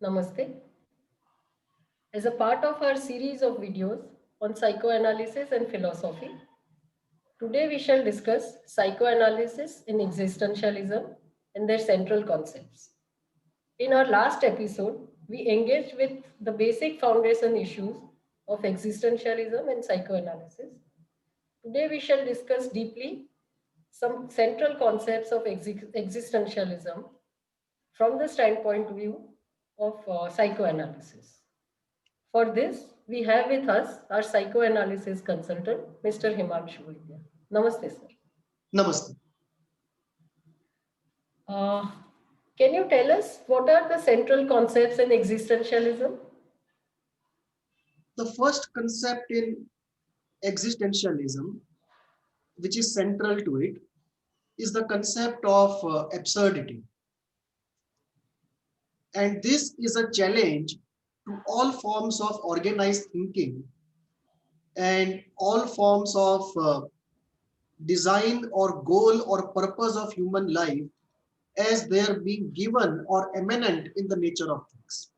Namaste. As a part of our series of videos on psychoanalysis and philosophy, today we shall discuss psychoanalysis in existentialism and their central concepts. In our last episode, we engaged with the basic foundation issues of existentialism and psychoanalysis. Today we shall discuss deeply some central concepts of existentialism from the standpoint view of psychoanalysis. For this, we have with us our psychoanalysis consultant, Mr. Himanshu Vaidya. Namaste, sir. Namaste. Uh, can you tell us what are the central concepts in existentialism? The first concept in existentialism, which is central to it, is the concept of absurdity. And this is a challenge to all forms of organized thinking and all forms of design or goal or purpose of human life as they are being given or eminent in the nature of things.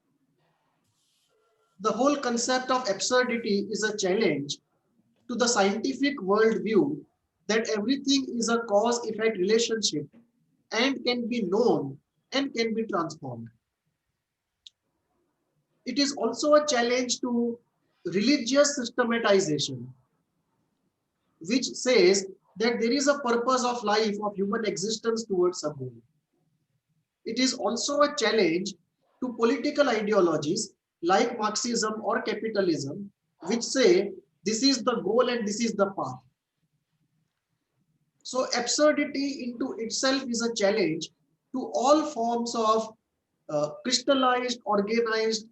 The whole concept of absurdity is a challenge to the scientific worldview that everything is a cause-effect relationship and can be known and can be transformed. It is also a challenge to religious systematization, which says that there is a purpose of life, of human existence towards a goal. It is also a challenge to political ideologies like Marxism or capitalism, which say this is the goal and this is the path. So absurdity into itself is a challenge to all forms of crystallized, organized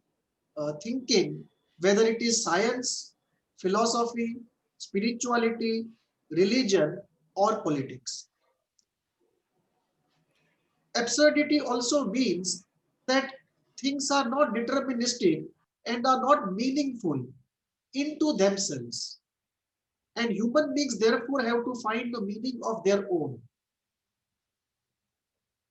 thinking, whether it is science, philosophy, spirituality, religion, or politics. Absurdity also means that things are not deterministic and are not meaningful into themselves. And human beings therefore have to find the meaning of their own.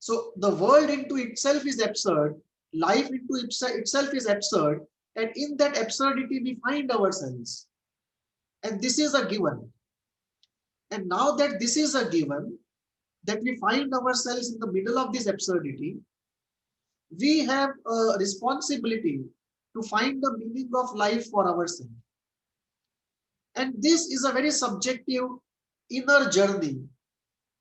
So the world into itself is absurd, life into itself is absurd, and in that absurdity we find ourselves. And this is a given. And now that this is a given, that we find ourselves in the middle of this absurdity, we have a responsibility to find the meaning of life for ourselves. And this is a very subjective inner journey.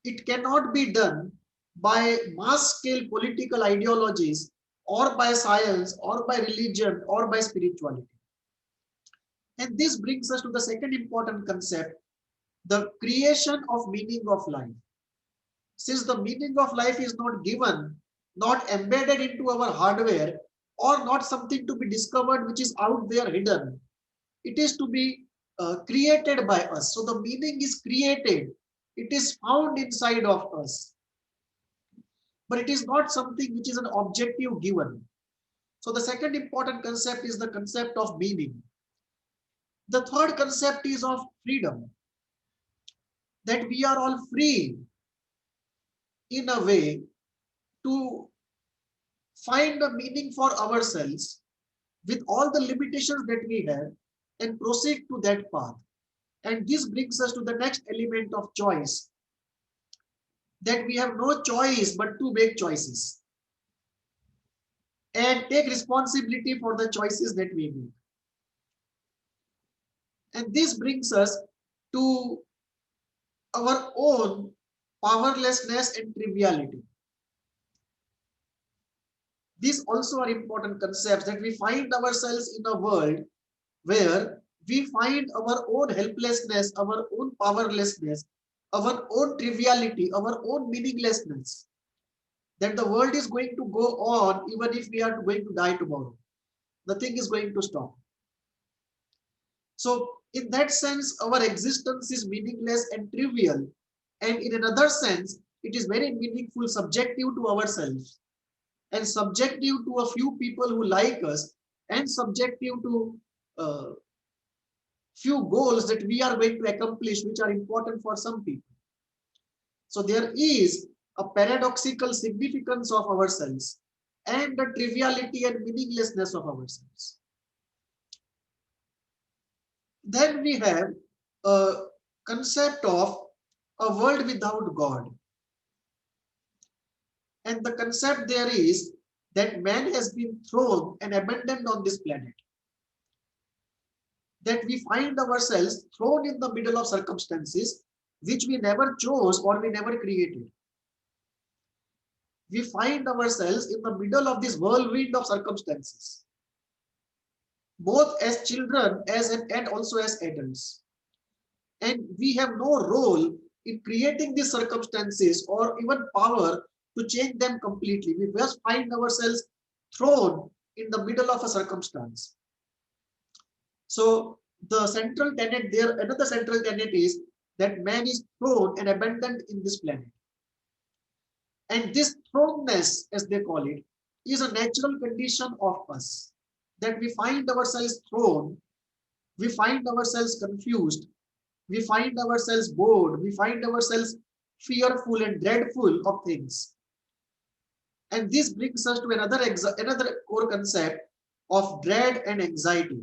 It cannot be done by mass scale political ideologies or by science or by religion or by spirituality. And this brings us to the second important concept, the creation of meaning of life. Since the meaning of life is not given, not embedded into our hardware, or not something to be discovered which is out there hidden, it is to be created by us. So the meaning is created, it is found inside of us, but it is not something which is an objective given. So the second important concept is the concept of meaning. The third concept is of freedom, that we are all free in a way to find a meaning for ourselves with all the limitations that we have and proceed to that path. And this brings us to the next element of choice, that we have no choice but to make choices and take responsibility for the choices that we make. And this brings us to our own powerlessness and triviality. These also are important concepts, that we find ourselves in a world where we find our own helplessness, our own powerlessness, our own triviality, our own meaninglessness, that the world is going to go on even if we are going to die tomorrow. Nothing is going to stop. So in that sense, our existence is meaningless and trivial. And in another sense, it is very meaningful, subjective to ourselves and subjective to a few people who like us and subjective to few goals that we are going to accomplish, which are important for some people. So there is a paradoxical significance of ourselves and the triviality and meaninglessness of ourselves. Then we have a concept of a world without God. And the concept there is that man has been thrown and abandoned on this planet. That we find ourselves thrown in the middle of circumstances which we never chose or we never created. We find ourselves in the middle of this whirlwind of circumstances, both as children and also as adults. And we have no role in creating these circumstances or even power to change them completely. We just find ourselves thrown in the middle of a circumstance. So the central tenet there, another central tenet is that man is thrown and abandoned in this planet. And this thrownness, as they call it, is a natural condition of us. That we find ourselves thrown, we find ourselves confused, we find ourselves bored, we find ourselves fearful and dreadful of things. And this brings us to another core concept of dread and anxiety.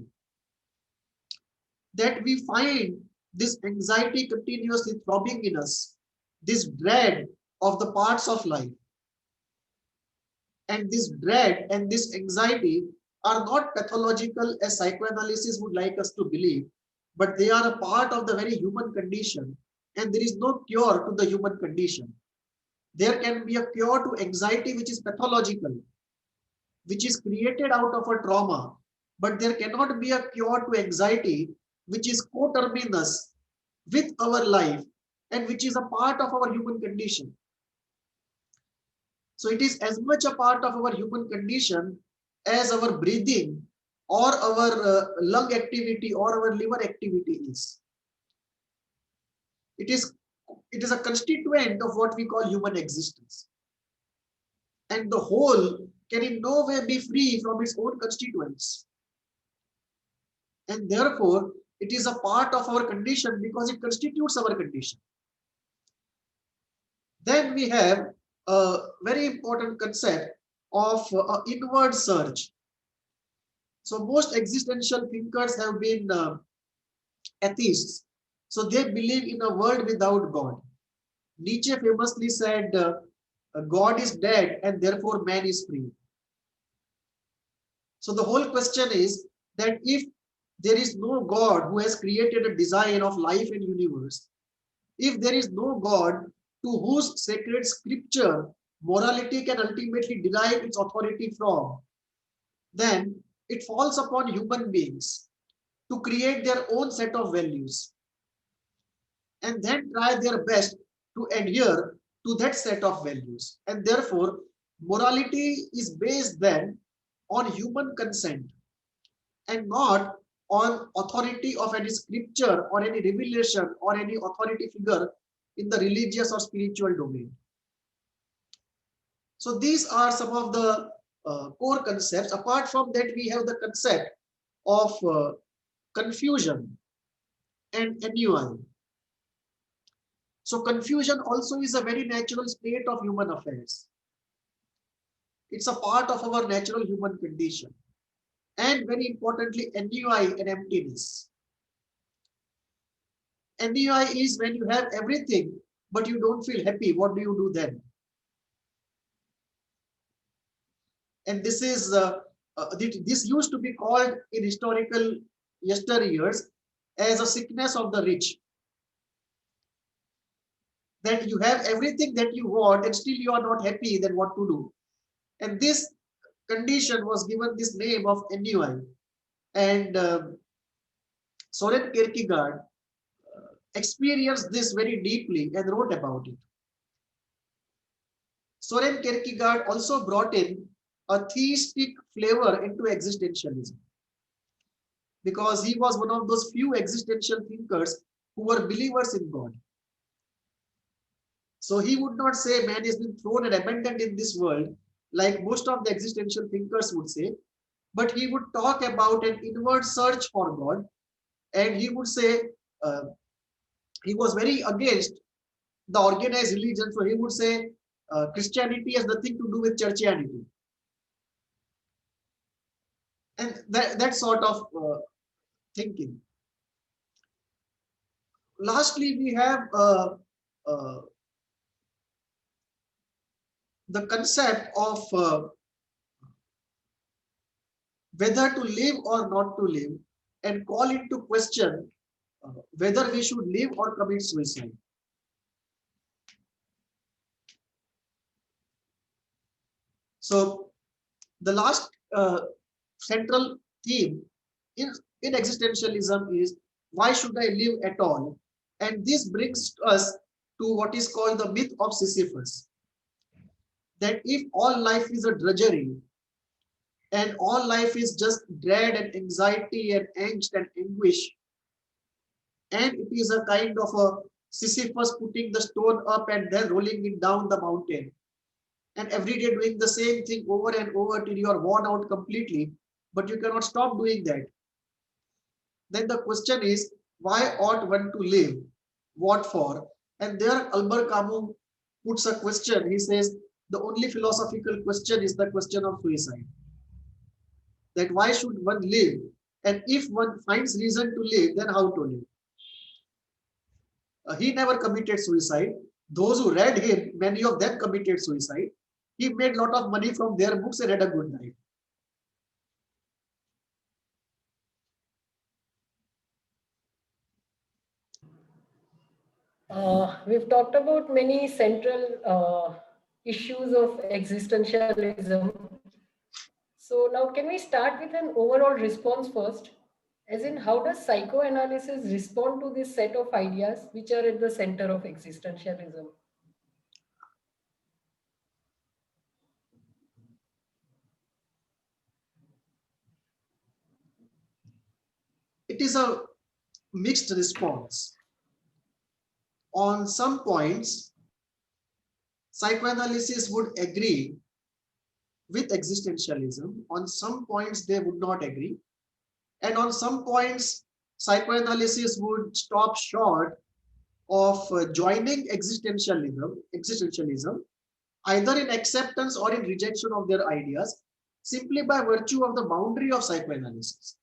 That we find this anxiety continuously throbbing in us, this dread of the parts of life. And this dread and this anxiety are not pathological as psychoanalysis would like us to believe, but they are a part of the very human condition, and there is no cure to the human condition. There can be a cure to anxiety which is pathological, which is created out of a trauma, but there cannot be a cure to anxiety which is coterminous with our life and which is a part of our human condition. So it is as much a part of our human condition as our breathing or our lung activity or our liver activity is. It is a constituent of what we call human existence. And the whole can in no way be free from its own constituents. And therefore, it is a part of our condition because it constitutes our condition. Then we have a very important concept of inward search. So most existential thinkers have been atheists. So they believe in a world without God. Nietzsche famously said, God is dead and therefore man is free. So the whole question is that if there is no God who has created a design of life and universe, if there is no God to whose sacred scripture morality can ultimately derive its authority from, then it falls upon human beings to create their own set of values and then try their best to adhere to that set of values. And therefore, morality is based then on human consent and not on authority of any scripture or any revelation or any authority figure in the religious or spiritual domain. So these are some of the core concepts. Apart from that, we have the concept of confusion and ennui. So confusion also is a very natural state of human affairs. It's a part of our natural human condition. And very importantly, ennui and emptiness. Ennui is when you have everything, but you don't feel happy. What do you do then? And this is this used to be called in historical yesteryears as a sickness of the rich. That you have everything that you want and still you are not happy, then what to do? And this condition was given this name of ennui. And Soren Kierkegaard experienced this very deeply and wrote about it. Soren Kierkegaard also brought in a theistic flavor into existentialism because he was one of those few existential thinkers who were believers in God. So he would not say man has been thrown and abandoned in this world like most of the existential thinkers would say, but he would talk about an inward search for God, and he would say he was very against the organized religion. So he would say Christianity has nothing to do with churchianity. And that sort of thinking. Lastly, we have uh, the concept of whether to live or not to live, and call into question whether we should live or commit suicide. So the last central theme in existentialism is, why should I live at all? And this brings us to what is called the myth of Sisyphus. That if all life is a drudgery and all life is just dread and anxiety and angst and anguish, and it is a kind of a Sisyphus putting the stone up and then rolling it down the mountain, and every day doing the same thing over and over till you are worn out completely, but you cannot stop doing that. Then the question is, why ought one to live? What for? And there Albert Camus puts a question. He says the only philosophical question is the question of suicide. That why should one live? And if one finds reason to live, then how to live? He never committed suicide. Those who read him, many of them committed suicide. He made a lot of money from their books and had a good life. We've talked about many central issues of existentialism. So now can we start with an overall response first? As in, how does psychoanalysis respond to this set of ideas which are at the center of existentialism? It is a mixed response. On some points, psychoanalysis would agree with existentialism. On some points, they would not agree. And on some points, psychoanalysis would stop short of joining existentialism, either in acceptance or in rejection of their ideas, simply by virtue of the boundary of psychoanalysis.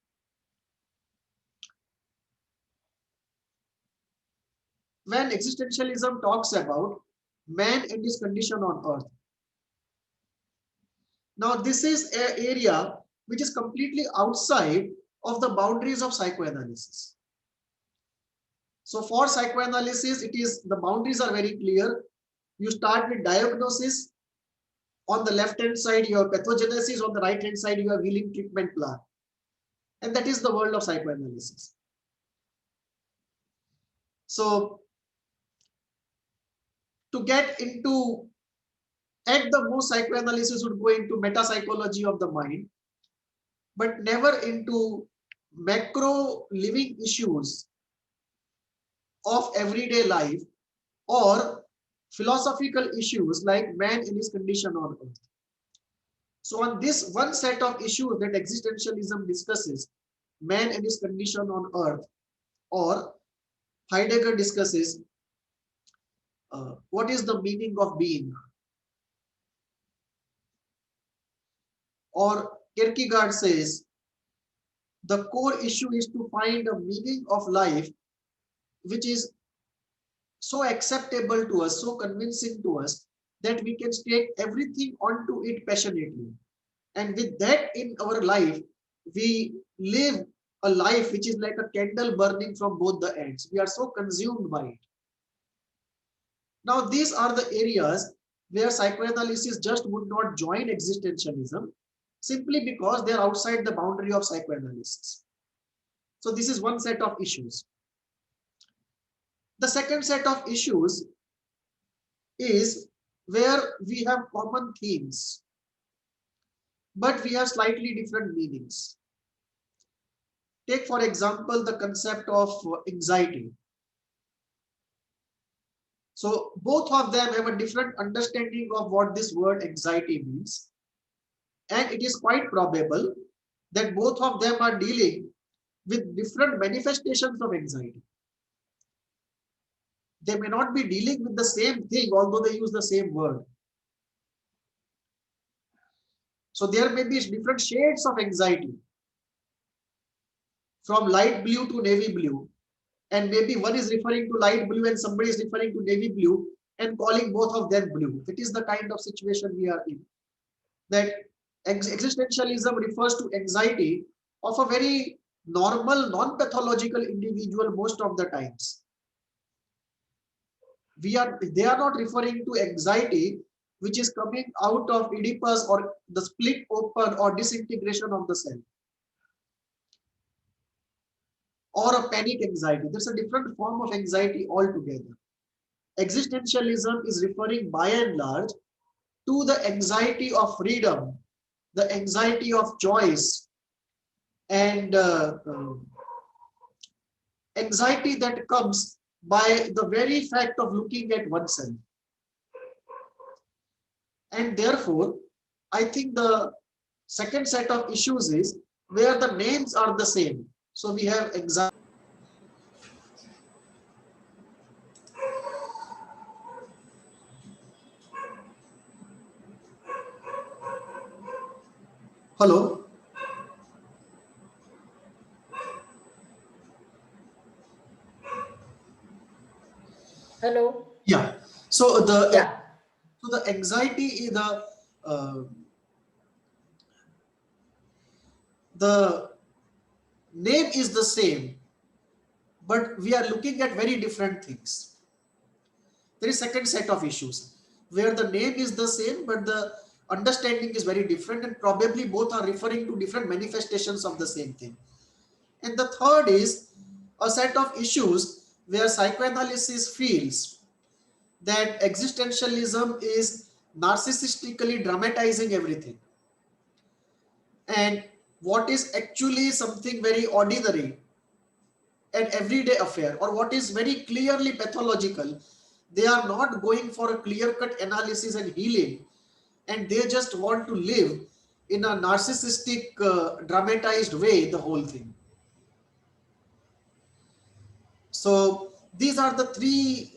When existentialism talks about man and his condition on earth, now this is an area which is completely outside of the boundaries of psychoanalysis. So for psychoanalysis, it is the boundaries are very clear. You start with diagnosis. On the left hand side, you have pathogenesis. On the right hand side, you have healing treatment plan. And that is the world of psychoanalysis. So to get into, at the most, psychoanalysis would go into metapsychology of the mind, but never into macro living issues of everyday life or philosophical issues like man in his condition on earth. So on this one set of issues that existentialism discusses, man and his condition on earth, or Heidegger discusses what is the meaning of being, or Kierkegaard says the core issue is to find a meaning of life which is so acceptable to us, so convincing to us, that we can stake everything onto it passionately. And with that in our life, we live a life which is like a candle burning from both the ends. We are so consumed by it. Now, these are the areas where psychoanalysis just would not join existentialism, simply because they're outside the boundary of psychoanalysis. So this is one set of issues. The second set of issues is where we have common themes, but we have slightly different meanings. Take, for example, the concept of anxiety. So both of them have a different understanding of what this word anxiety means. And it is quite probable that both of them are dealing with different manifestations of anxiety. They may not be dealing with the same thing, although they use the same word. So there may be different shades of anxiety. from light blue to navy blue, and maybe one is referring to light blue and somebody is referring to navy blue and calling both of them blue. That is the kind of situation we are in. That existentialism refers to anxiety of a very normal, non-pathological individual most of the times. They are not referring to anxiety which is coming out of Oedipus or the split open or disintegration of the cell, or a panic anxiety. There's a different form of anxiety altogether. Existentialism is referring by and large to the anxiety of freedom, the anxiety of choice, and anxiety that comes by the very fact of looking at oneself. And therefore, I think the second set of issues is where the names are the same. So we have anxiety. Hello. Hello. Yeah. So Yeah. the anxiety is the name is the same, but we are looking at very different things. There is second set of issues where the name is the same, but the understanding is very different, and probably both are referring to different manifestations of the same thing. And the third is a set of issues where psychoanalysis feels that existentialism is narcissistically dramatizing everything, and what is actually something very ordinary, an everyday affair, or what is very clearly pathological, they are not going for a clear-cut analysis and healing, and they just want to live in a narcissistic, dramatized way, the whole thing. So these are the three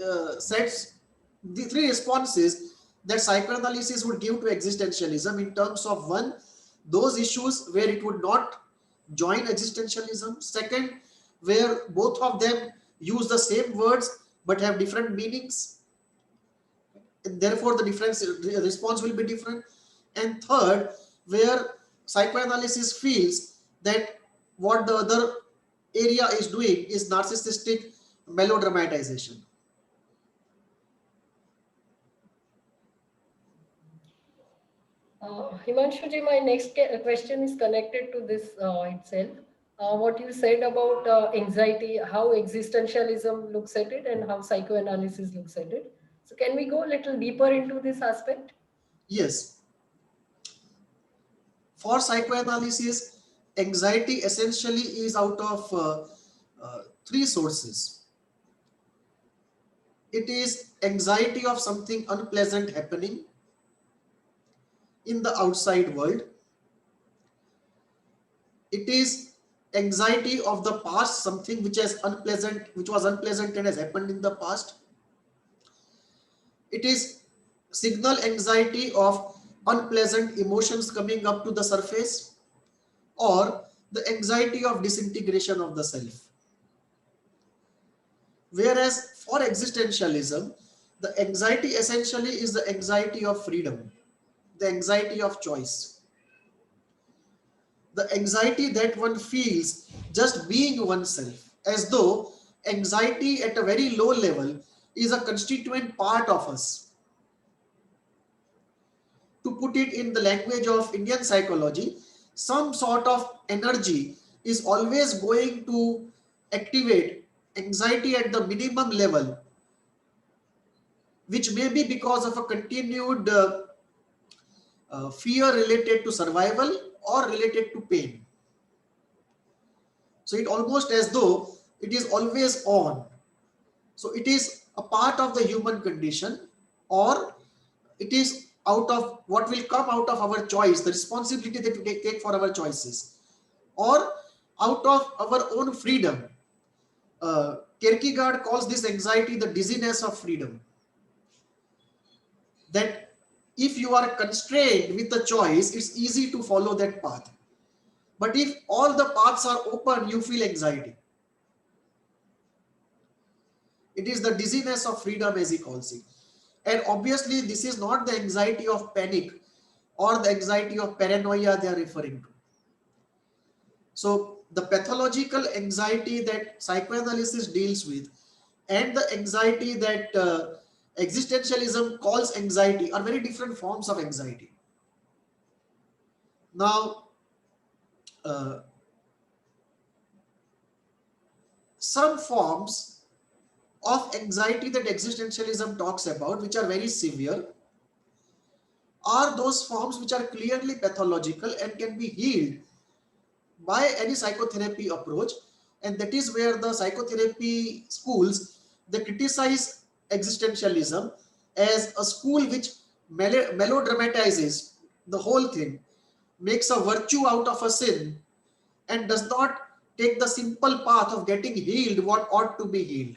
the three responses that psychoanalysis would give to existentialism in terms of: one, those issues where it would not join existentialism; second, where both of them use the same words but have different meanings, and therefore the difference response will be different; and third, where psychoanalysis feels that what the other area is doing is narcissistic melodramatization. Himanshuji, my next question is connected to this itself. What you said about anxiety, how existentialism looks at it and how psychoanalysis looks at it. So can we go a little deeper into this aspect? Yes, for psychoanalysis, anxiety essentially is out of three sources. It is anxiety of something unpleasant happening in the outside world. It is anxiety of the past, something which was unpleasant and has happened in the past. It is signal anxiety of unpleasant emotions coming up to the surface, or the anxiety of disintegration of the self. Whereas for existentialism, the anxiety essentially is the anxiety of freedom, the anxiety of choice, the anxiety that one feels just being oneself, as though anxiety at a very low level is a constituent part of us. To put it in the language of Indian psychology, some sort of energy is always going to activate anxiety at the minimum level, which may be because of a continued fear related to survival or related to pain. So it almost as though it is always on. So it is a part of the human condition, or it is out of what will come out of our choice, the responsibility that we take for our choices, or out of our own freedom. Kierkegaard calls this anxiety the dizziness of freedom. That if you are constrained with the choice, it's easy to follow that path. But if all the paths are open, you feel anxiety. It is the dizziness of freedom, as he calls it. And obviously, this is not the anxiety of panic or the anxiety of paranoia they are referring to. So the pathological anxiety that psychoanalysis deals with and the anxiety that existentialism calls anxiety are very different forms of anxiety. Now, uh, some forms of anxiety that existentialism talks about, which are very severe, are those forms which are clearly pathological and can be healed by any psychotherapy approach. And that is where the psychotherapy schools, they criticize existentialism as a school which melodramatizes the whole thing, makes a virtue out of a sin, and does not take the simple path of getting healed what ought to be healed.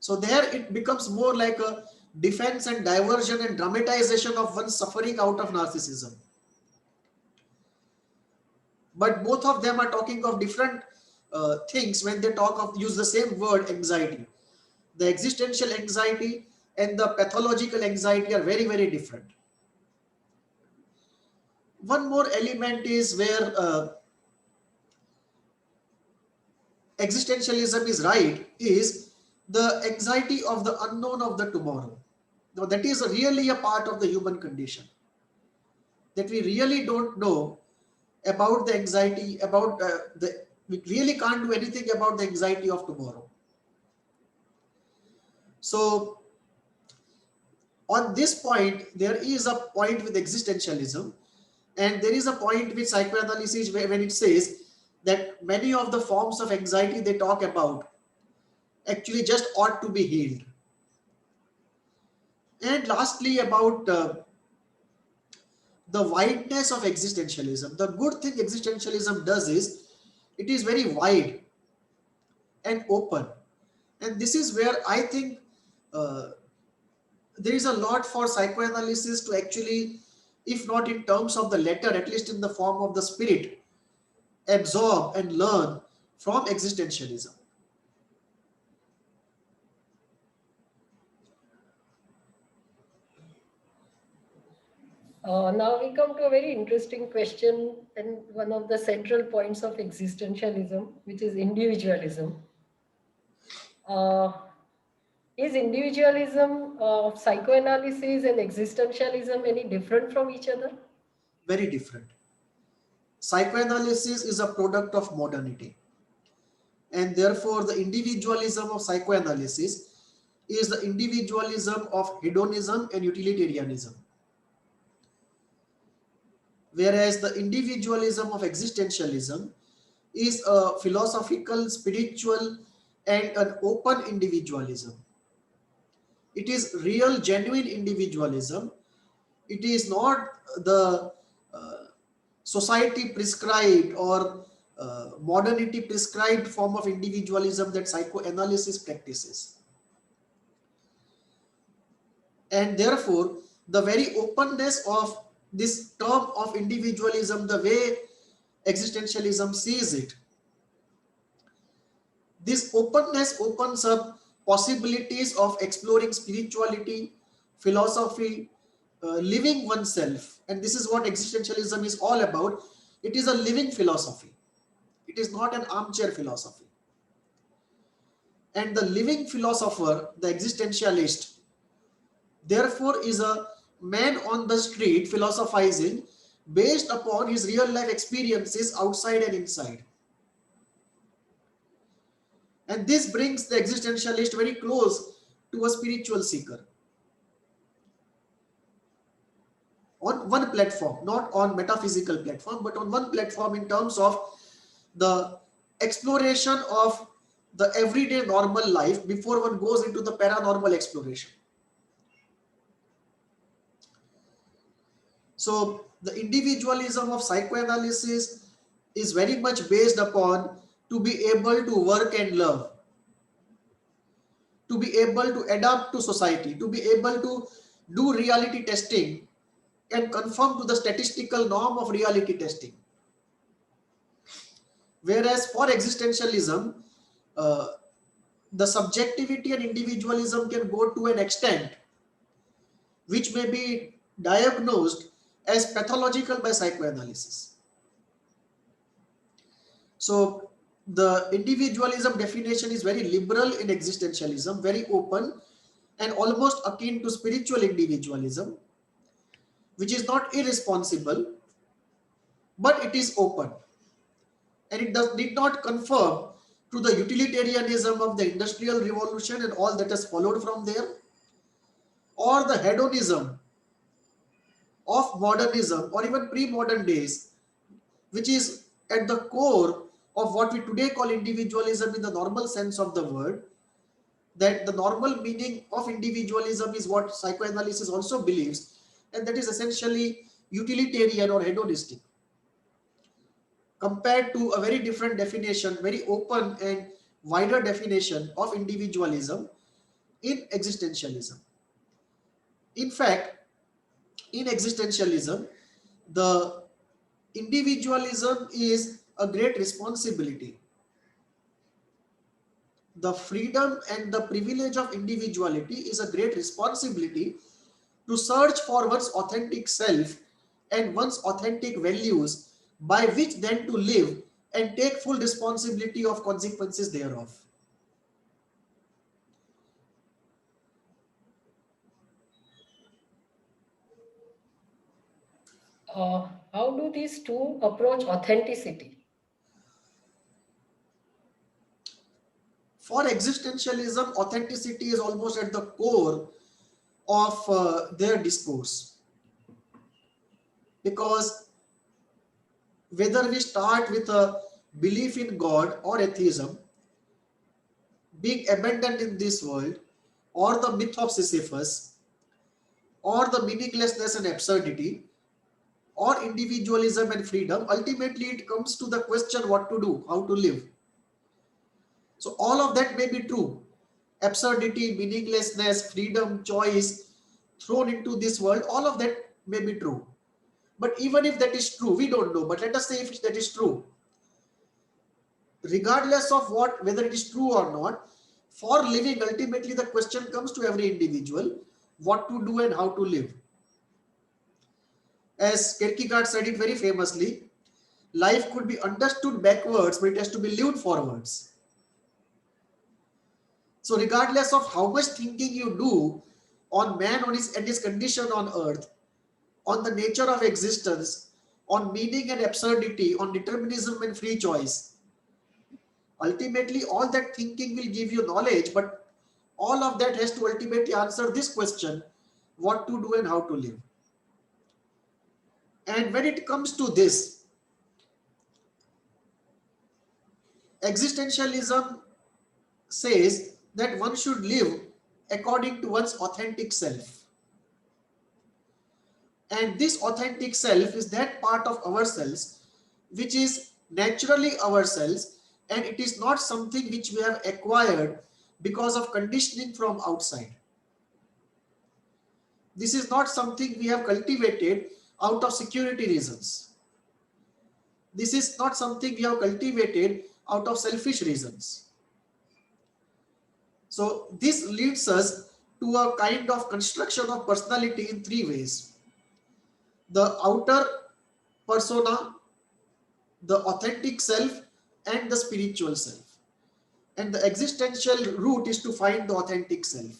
So there it becomes more like a defense and diversion and dramatization of one's suffering out of narcissism. But both of them are talking of different things when they talk of use the same word anxiety. The existential anxiety and the pathological anxiety are very, very different. One more element is where existentialism is right is the anxiety of the unknown of the tomorrow. Now that is really a part of the human condition, that we really don't know about the anxiety, about we really can't do anything about the anxiety of tomorrow. So on this point, there is a point with existentialism, and there is a point with psychoanalysis where, when it says that many of the forms of anxiety they talk about actually just ought to be healed. And lastly, about the wideness of existentialism. The good thing existentialism does is it is very wide and open. And this is where I think uh, there is a lot for psychoanalysis to actually, if not in terms of the letter, at least in the form of the spirit, absorb and learn from existentialism. Now we come to a very interesting question and one of the central points of existentialism, which is individualism. Uh, is individualism of psychoanalysis and existentialism any different from each other? Very different. Psychoanalysis is a product of modernity, and therefore the individualism of psychoanalysis is the individualism of hedonism and utilitarianism, whereas the individualism of existentialism is a philosophical, spiritual, and an open individualism. It is real, genuine individualism. It is not the uh, society prescribed or modernity prescribed form of individualism that psychoanalysis practices. And therefore, the very openness of this term of individualism, the way existentialism sees it, this openness opens up possibilities of exploring spirituality, philosophy, living oneself. And this is what existentialism is all about. It is a living philosophy. It is not an armchair philosophy. And the living philosopher, the existentialist, therefore is a man on the street philosophizing based upon his real life experiences outside and inside. And this brings the existentialist very close to a spiritual seeker on one platform, not on metaphysical platform, but on one platform in terms of the exploration of the everyday normal life before one goes into the paranormal exploration. So the individualism of psychoanalysis is very much based upon to be able to work and love, to be able to adapt to society, to be able to do reality testing and conform to the statistical norm of reality testing. Whereas for existentialism, the subjectivity and individualism can go to an extent which may be diagnosed as pathological by psychoanalysis. So the individualism definition is very liberal in existentialism, very open and almost akin to spiritual individualism, which is not irresponsible, but it is open. And it did not conform to the utilitarianism of the Industrial Revolution and all that has followed from there, or the hedonism of modernism or even pre-modern days, which is at the core of what we today call individualism in the normal sense of the word. That the normal meaning of individualism is what psychoanalysis also believes, and that is essentially utilitarian or hedonistic, compared to a very different definition, very open and wider definition of individualism in existentialism. In fact, in existentialism, the individualism is a great responsibility. The freedom and the privilege of individuality is a great responsibility to search for one's authentic self and one's authentic values, by which then to live and take full responsibility of consequences thereof. How do these two approach authenticity? For existentialism, authenticity is almost at the core of their discourse, because whether we start with a belief in God or atheism, being abandoned in this world, or the myth of Sisyphus, or the meaninglessness and absurdity, or individualism and freedom, ultimately it comes to the question what to do, how to live. So all of that may be true. Absurdity, meaninglessness, freedom, choice thrown into this world, all of that may be true. But even if that is true, we don't know, but let us say if that is true, regardless of whether it is true or not, for living, ultimately the question comes to every individual, what to do and how to live. As Kierkegaard said it very famously, life could be understood backwards, but it has to be lived forwards. So regardless of how much thinking you do on man and his condition on earth, on the nature of existence, on meaning and absurdity, on determinism and free choice, ultimately all that thinking will give you knowledge, but all of that has to ultimately answer this question, what to do and how to live. And when it comes to this, existentialism says that one should live according to one's authentic self. And this authentic self is that part of ourselves which is naturally ourselves, and it is not something which we have acquired because of conditioning from outside. This is not something we have cultivated out of security reasons. This is not something we have cultivated out of selfish reasons. So this leads us to a kind of construction of personality in three ways: the outer persona, the authentic self, and the spiritual self. And the existential route is to find the authentic self.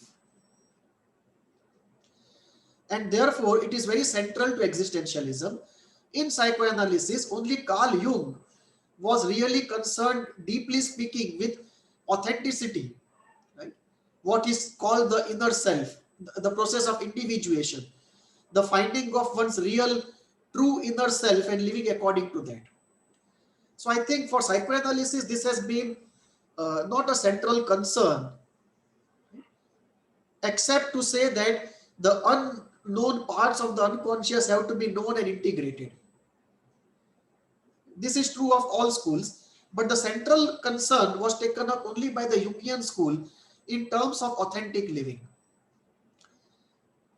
And therefore, it is very central to existentialism. In psychoanalysis, only Carl Jung was really concerned, deeply speaking, with authenticity, right? What is called the inner self, the process of individuation, the finding of one's real, true inner self and living according to that. So I think for psychoanalysis, this has been not a central concern, except to say that the unknown parts of the unconscious have to be known and integrated. This is true of all schools, but the central concern was taken up only by the Jungian school in terms of authentic living.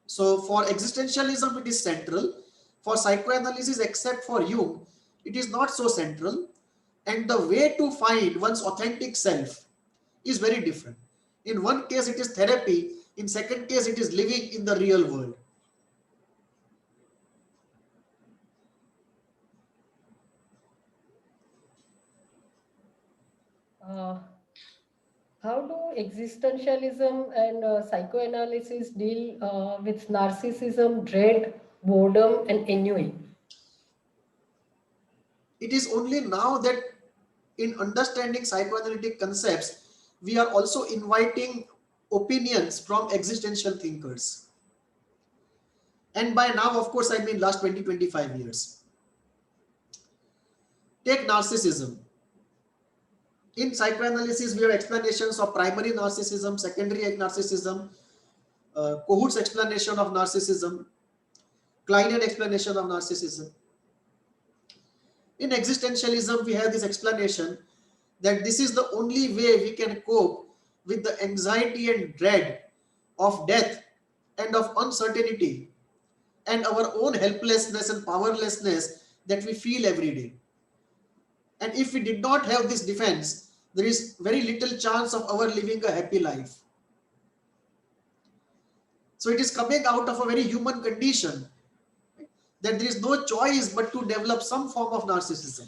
So for existentialism, it is central. For psychoanalysis, except for Jung, it is not so central. And the way to find one's authentic self is very different. In one case, it is therapy. In second case, it is living in the real world. Uh, how do existentialism and psychoanalysis deal with narcissism, dread, boredom, and ennui? It is only now that in understanding psychoanalytic concepts, we are also inviting opinions from existential thinkers. And by now, of course, I mean last 20-25 years. Take narcissism. In psychoanalysis, we have explanations of primary narcissism, secondary narcissism, Kohut's explanation of narcissism, Kleinian explanation of narcissism. In existentialism, we have this explanation that this is the only way we can cope with the anxiety and dread of death and of uncertainty and our own helplessness and powerlessness that we feel every day. And if we did not have this defense, there is very little chance of our living a happy life. So it is coming out of a very human condition that there is no choice but to develop some form of narcissism.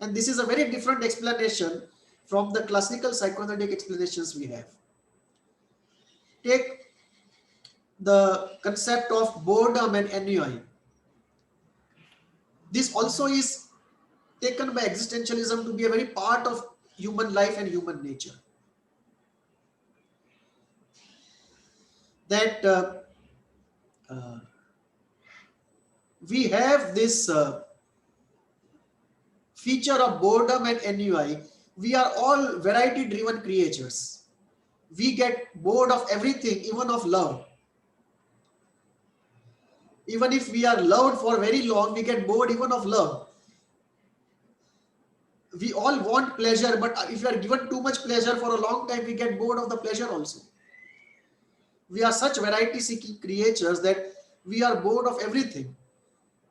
And this is a very different explanation from the classical psychoanalytic explanations we have. Take the concept of boredom and ennui. This also is taken by existentialism to be a very part of human life and human nature. That we have this feature of boredom and ennui. We are all variety driven creatures. We get bored of everything, even of love. Even if we are loved for very long, we get bored even of love. We all want pleasure, but if we are given too much pleasure for a long time, we get bored of the pleasure also. We are such variety seeking creatures that we are bored of everything.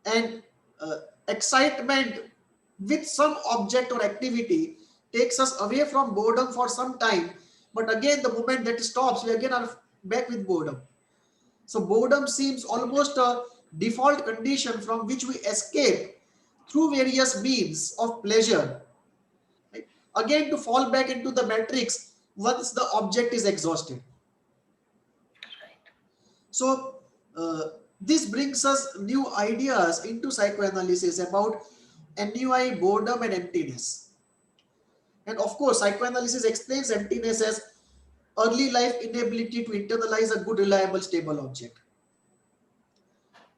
And excitement with some object or activity takes us away from boredom for some time. But again, the moment that stops, we again are back with boredom. So boredom seems almost a default condition from which we escape through various means of pleasure. Right? Again, to fall back into the matrix once the object is exhausted. So this brings us new ideas into psychoanalysis about ennui, boredom, and emptiness. And of course, psychoanalysis explains emptiness as early life inability to internalize a good, reliable, stable object,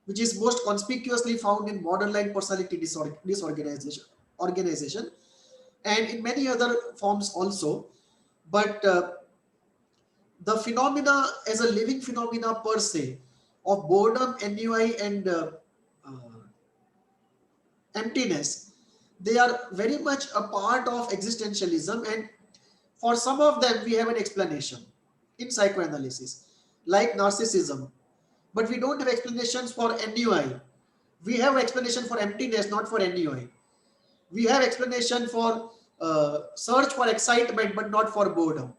which is most conspicuously found in borderline personality disorganization, and in many other forms also. But the phenomena as a living phenomena per se of boredom, ennui, and emptiness, they are very much a part of existentialism, and for some of them we have an explanation in psychoanalysis, like narcissism, but we don't have explanations for ennui. We have explanation for emptiness, not for ennui. We have explanation for search for excitement, but not for boredom.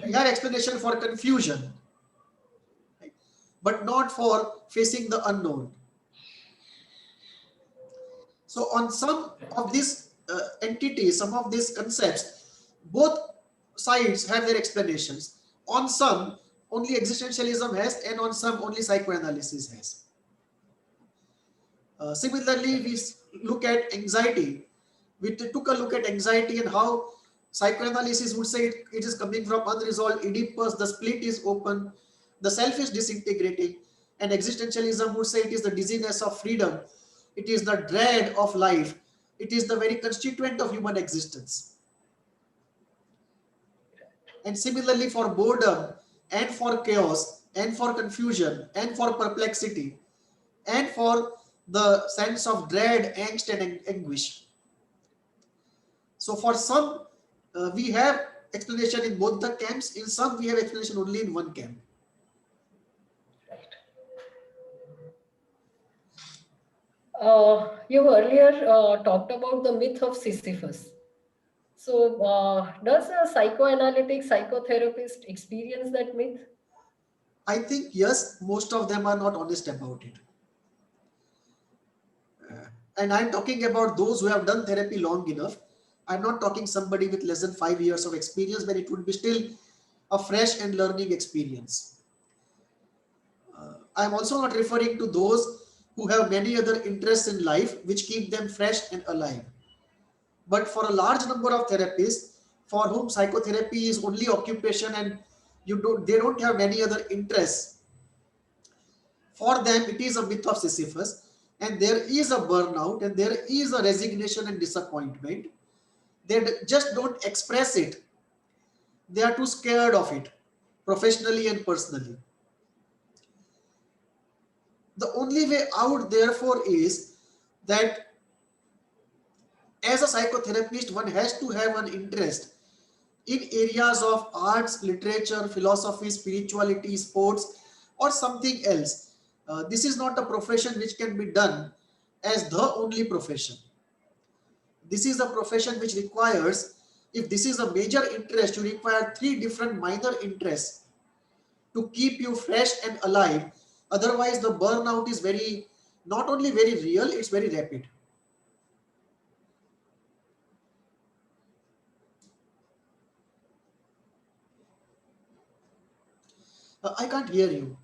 We have explanation for confusion, right? But not for facing the unknown. So on some of these entities, some of these concepts, both sides have their explanations. On some, only existentialism has, and on some, only psychoanalysis has. Similarly, we look at anxiety. We took a look at anxiety and how psychoanalysis would say it is coming from unresolved Oedipus, the split is open, the self is disintegrating, and existentialism would say it is the dizziness of freedom, it is the dread of life, it is the very constituent of human existence. And similarly for boredom and for chaos and for confusion and for perplexity and for the sense of dread, angst, and anguish. So for some, we have explanation in both the camps. In some, we have explanation only in one camp. Right. You earlier talked about the myth of Sisyphus. So, does a psychoanalytic psychotherapist experience that myth? I think yes, most of them are not honest about it. And I'm talking about those who have done therapy long enough. I'm not talking somebody with less than 5 years of experience, but it would be still a fresh and learning experience. I'm also not referring to those who have many other interests in life which keep them fresh and alive. But for a large number of therapists for whom psychotherapy is only occupation and they don't have any other interests, for them it is a myth of Sisyphus, and there is a burnout and there is a resignation and disappointment. They just don't express it. They are too scared of it, professionally and personally. The only way out, therefore, is that as a psychotherapist, one has to have an interest in areas of arts, literature, philosophy, spirituality, sports, or something else. This is not a profession which can be done as the only profession. This is a profession which requires, if this is a major interest, you require three different minor interests to keep you fresh and alive. Otherwise, the burnout is not only very real, it's very rapid. I can't hear you.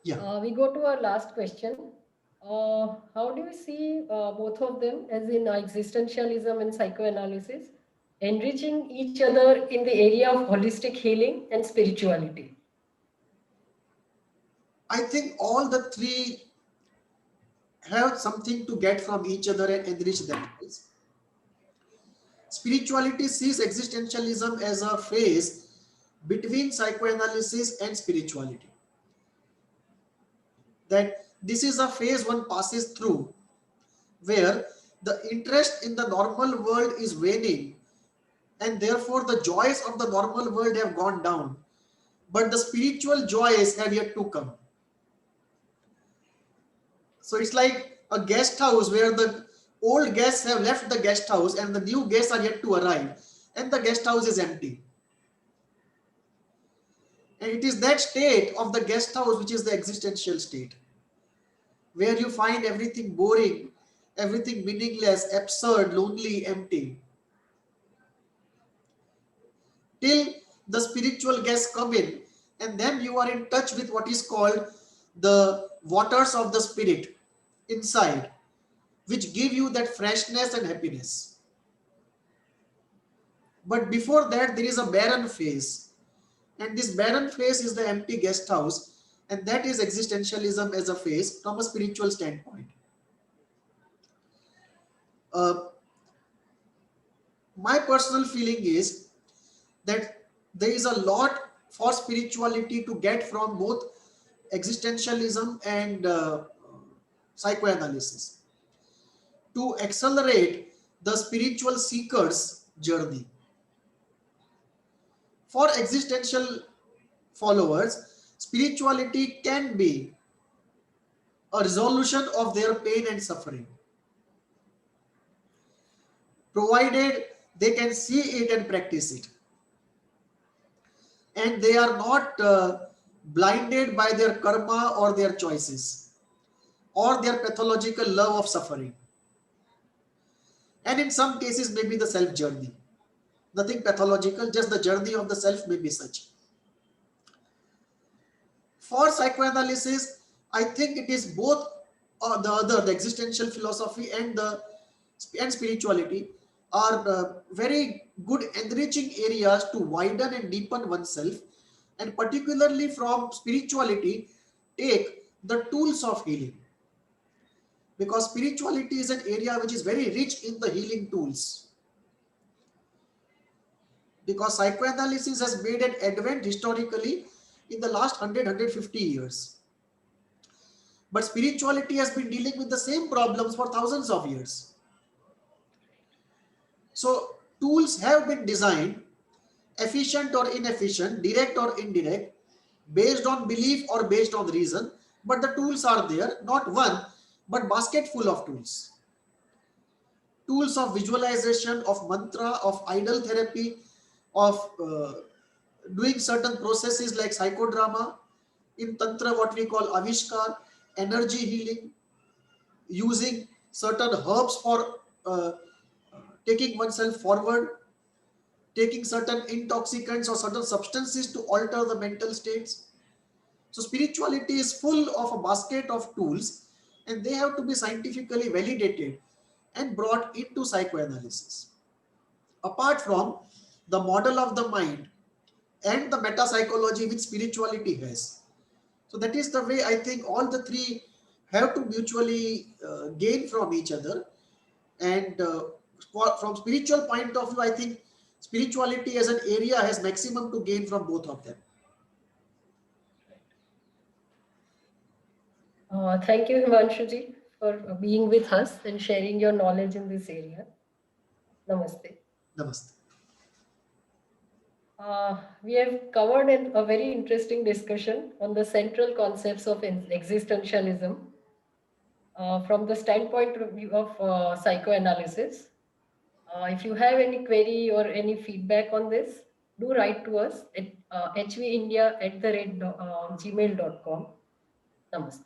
Yeah. We go to our last question. How do you see both of them, as in existentialism and psychoanalysis, enriching each other in the area of holistic healing and spirituality? I think all the three have something to get from each other and enrich themselves. Spirituality sees existentialism as a phase between psychoanalysis and spirituality. That this is a phase one passes through where the interest in the normal world is waning, and therefore the joys of the normal world have gone down, but the spiritual joys have yet to come. So it's like a guest house where the old guests have left the guest house and the new guests are yet to arrive, and the guest house is empty. And it is that state of the guest house which is the existential state, where you find everything boring, everything meaningless, absurd, lonely, empty. Till the spiritual guests come in, and then you are in touch with what is called the waters of the spirit inside, which give you that freshness and happiness. But before that, there is a barren phase, and this barren phase is the empty guest house, and that is existentialism as a phase from a spiritual standpoint. My personal feeling is that there is a lot for spirituality to get from both existentialism and psychoanalysis to accelerate the spiritual seeker's journey. For existential followers, spirituality can be a resolution of their pain and suffering, provided they can see it and practice it. And they are not blinded by their karma or their choices or their pathological love of suffering. And in some cases, maybe the self journey. Nothing pathological, just the journey of the self may be such. For psychoanalysis, I think it is both the existential philosophy and spirituality are very good enriching areas to widen and deepen oneself, and particularly from spirituality take the tools of healing, because spirituality is an area which is very rich in the healing tools, because psychoanalysis has made an advent historically in the last 100-150 years, but spirituality has been dealing with the same problems for thousands of years. So Tools have been designed, efficient or inefficient, direct or indirect, based on belief or based on reason, but the tools are there, not one, but basket full of tools. Tools of visualization, of mantra, of idol therapy, of doing certain processes like psychodrama, in Tantra what we call Avishkar, energy healing, using certain herbs for taking oneself forward, taking certain intoxicants or certain substances to alter the mental states. So spirituality is full of a basket of tools, and they have to be scientifically validated and brought into psychoanalysis. Apart from the model of the mind and the meta psychology which spirituality has. So that is the way I think all the three have to mutually gain from each other. And from spiritual point of view, I think spirituality as an area has maximum to gain from both of them. Thank you, Himanshuji, for being with us and sharing your knowledge in this area. Namaste. Namaste. We have covered a very interesting discussion on the central concepts of existentialism from the standpoint of view of psychoanalysis. If you have any query or any feedback on this, do write to us at hvindia@gmail.com. Namaste.